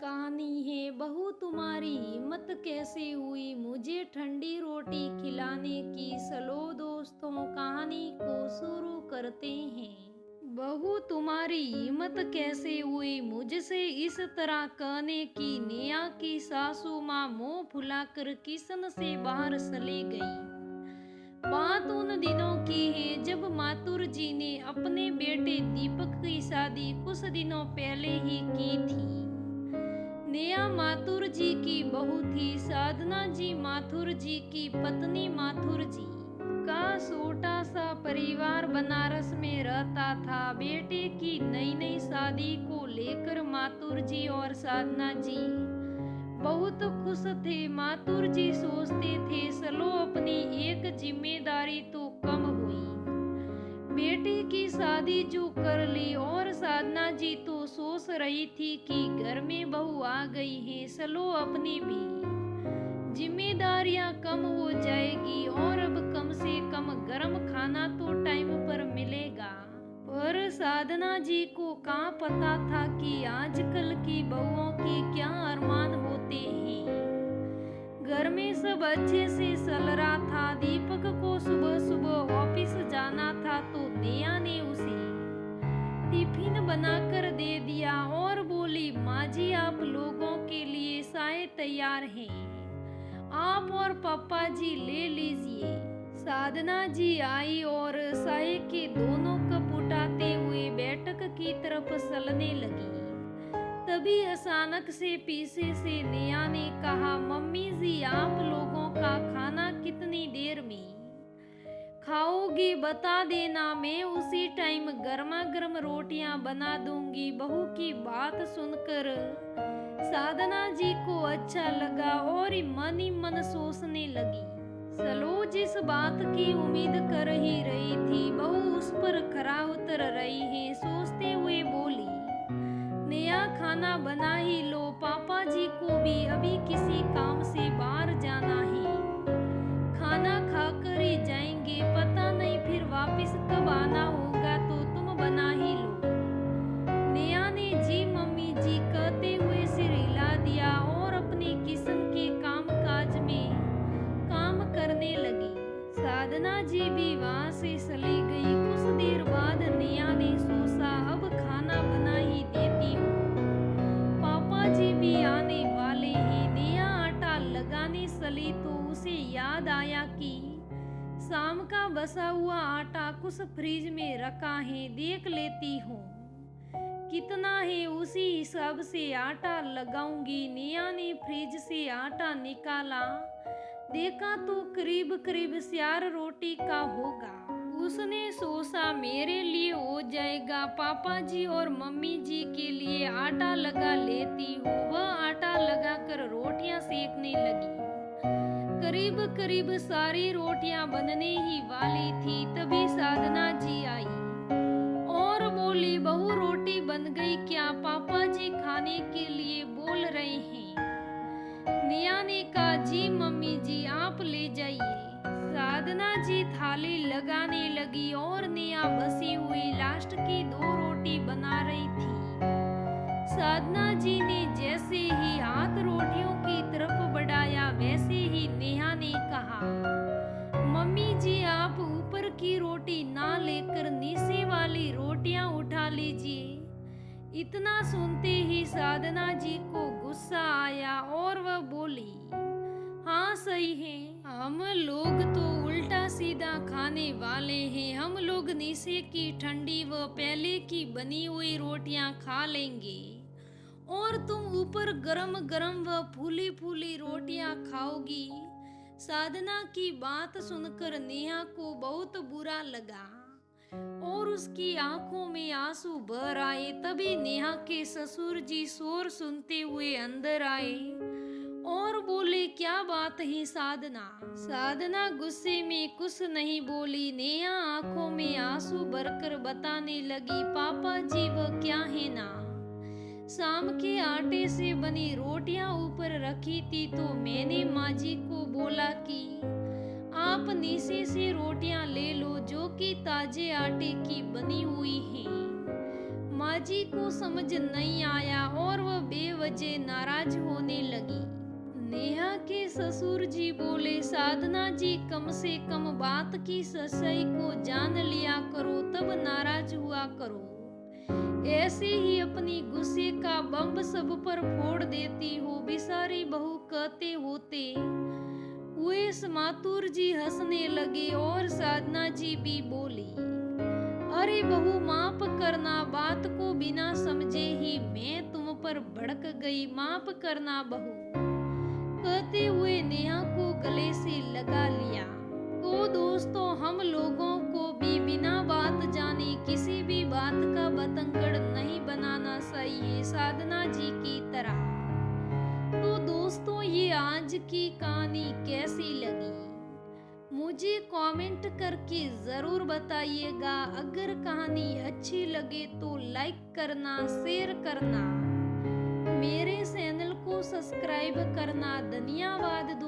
कहानी है बहू तुम्हारी हिम्मत कैसे हुई मुझे ठंडी रोटी खिलाने की। चलो दोस्तों कहानी को शुरू करते हैं। बहू तुम्हारी हिम्मत कैसे हुई मुझसे इस तरह कहने की। नेहा की सासू माँ मुंह फुलाकर किचन से बाहर चली गई। बात उन दिनों की है जब माथुर जी ने अपने बेटे दीपक की शादी कुछ दिनों पहले ही की थी। नेहा माथुर जी की बहू थी। साधना जी माथुर जी की पत्नी। माथुर जी का छोटा सा परिवार बनारस में रहता था। बेटे की नई नई शादी को लेकर माथुर जी और साधना जी बहुत खुश थे। माथुर जी सोचते थे चलो अपनी एक जिम्मेदारी तो कम हुई। बेटे की शादी जो कर ली और साधना जी तो सोच रही थी कि घर में बहू आ गई है, चलो अपनी भी जिम्मेदारियां कम हो जाएगी और अब कम से कम गर्म खाना तो टाइम पर मिलेगा। पर साधना जी को कहाँ पता था कि आजकल की बहुओं के क्या अरमान होते हैं। घर में सब अच्छे से चल रहा था। दीपक को सुबह सुबह ऑफिस जाना था तो नेहा ने उसे टिफिन बनाकर दे दिया और बोली माँ जी आप लोगों के लिए चाय तैयार है, आप और पापा जी ले लीजिए। साधना जी आई और चाय के दोनों कप उठाते हुए बैठक की तरफ चलने लगी। तभी अचानक से पीछे से नेहा ने कहा मम्मी जी आप लोगों का खाना कितनी देर में खाओगी बता देना, मैं उसी टाइम गर्मा गर्म रोटियां बना दूंगी। बहू की बात सुनकर साधना जी को अच्छा लगा और मन ही मन सोचने लगी चलो जिस बात की उम्मीद कर ही रही थी बहू उस पर खरा उतर रही है। सोचते हुए बोली नेहा खाना बना ही लो, पापा जी को भी अभी किसी काम से बाहर जाना है, खाना खाकर ही जाएंगे, पता नहीं फिर वापस कब आना होगा तो तुम बना ही लो। नेहा ने जी मम्मी जी कहते हुए सिर हिला दिया और अपने किचन के काम काज में काम करने लगी। साधना जी भी वहां से चली गई। कुछ देर बाद नेहा ने सोचा अब खाना बना ही देती हूँ, पापा जी भी आने वाले हैं। नेहा आटा लगाने चली तो उसे याद आया कि शाम का बचा हुआ आटा कुछ फ्रिज में रखा है, देख लेती हूँ कितना है, उसी हिसाब से आटा लगाऊंगी। नेहा ने फ्रिज से आटा निकाला, देखा तो करीब करीब 4 रोटी का होगा। उसने सोचा मेरे लिए हो जाएगा, पापा जी और मम्मी जी के लिए आटा लगा लेती हूँ। वह आटा लगाकर रोटियां सेकने लगी। करीब करीब सारी रोटियां बनने ही वाली थी तभी साधना जी आई और बोली बहू रोटी बन गई क्या, पापा जी खाने के लिए बोल रहे हैं। नेहा ने कहा जी मम्मी जी आप ले जाइए। साधना जी थाली लगाने लगी और नेहा बसी हुई लास्ट की 2 रोटी बना रही थी। साधना जी ने जैसे ही हाथ रोटियों की तरफ बढ़ाया वैसे ही नेहा ने कहा मम्मी जी आप ऊपर की रोटी ना लेकर नीचे वाली रोटियां उठा लीजिए। इतना सुनते ही साधना जी को गुस्सा आया और वह बोली हाँ सही है, हम लोग तो उल्टा सीधा खाने वाले हैं, हम लोग नीचे की ठंडी व पहले की बनी हुई रोटियां खा लेंगे और तुम ऊपर गरम गरम व फूली फूली रोटियां खाओगी। साधना की बात सुनकर नेहा को बहुत बुरा लगा और उसकी आंखों में आंसू भर आए। तभी नेहा के ससुर जी शोर सुनते हुए अंदर आए और बोले क्या बात है साधना। साधना गुस्से में कुछ नहीं बोली। नेहा आंखों में आंसू भरकर बताने लगी पापा जी वह क्या है ना, शाम के आटे से बनी रोटियां ऊपर रखी थी तो मैंने माँ जी को बोला कि आप नीचे से रोटियां ले लो जो कि ताजे आटे की बनी हुई हैं। माँ जी को समझ नहीं आया और वह बेवजह नाराज होने लगी। नेहा के ससुर जी बोले, साधना जी कम से कम बात की सच्चाई को जान लिया करो, तब नाराज हुआ करो। ऐसे ही अपनी गुस्से का बम सब पर फोड़ देती हो। बिसारी बहू कहते होते हुए मातुर जी हंसने लगे और साधना जी भी बोली, अरे बहू माफ करना, बात को बिना समझे ही मैं तुम पर भड़क गई, माफ करना बहू। कहते हुए नेहा को गले से लगा लिया। तो दोस्तों, हम लोगों को भी बिना बात जाने किसी भी बात का बतंगड़ नहीं बनाना चाहिए, साधना जी की तरह। तो दोस्तों, ये आज की कहानी कैसी लगी मुझे कमेंट करके जरूर बताइएगा। अगर कहानी अच्छी लगे तो लाइक करना, शेयर करना, मेरे चैनल को सब्सक्राइब करना। धन्यवाद।